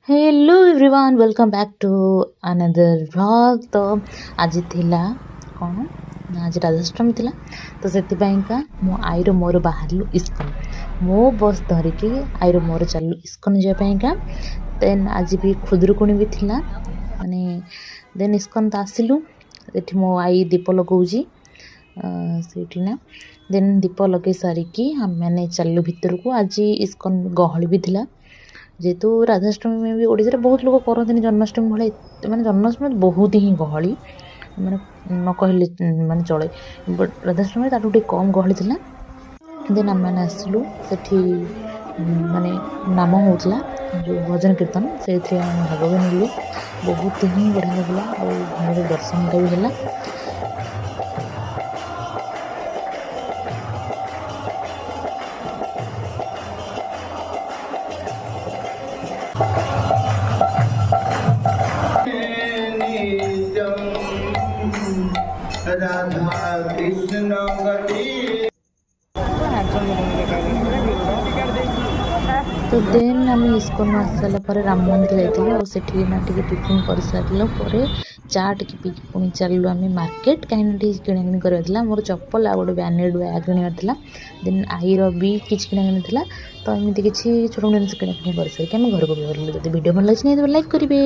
Hello everyone welcome back to another vlog. तो आज थिला कौन ना आज राधाष्टमी थिला तो से मो आईर मोर बाहरलु इस्कन मो बस धरिकी आईर मोर चलु इस्कन जापाइका। देन आज भी खुदरुकुणी भी थिला माने देन इस्कन तो आसिलु सेठी मो आई दीप लगौजी सेठी ना। देन दीप लगे सारिकी हम मैंने चलु भितर को। आज इस्कन गहली भी थिला जेहेतु राधाष्टमी में भी ओडिशा बहुत लोग करते जन्माष्टमी भाई माने जन्माष्टमी बहुत ही गहली माने न कहले माने चले बट राधाष्टमी ताठू कम गहली थिला। देन आम मैंने आसलु सेठी माने नाम होता जो भजन कीर्तन से भाग भी नेलु बहुत ही बढ़िया लगला और भल दर्शन भी है। राधा कृष्ण तो देन आम इस्कन आसाला राम मंदिर जाइए और सेठी ना टिफिन कर सारा पर चा टी पी पुणी चलू आम मार्केट कहीं किणाकिणी करवा मोर चप्पल आ गए ब्यानेड बैग किणवार देन आईर भी किसी किणाकिणी तो एमती किसी छोट मोट जिन किणाकिणी कर सारे घर को भी जब वीडियो भल लगे लाइक करेंगे।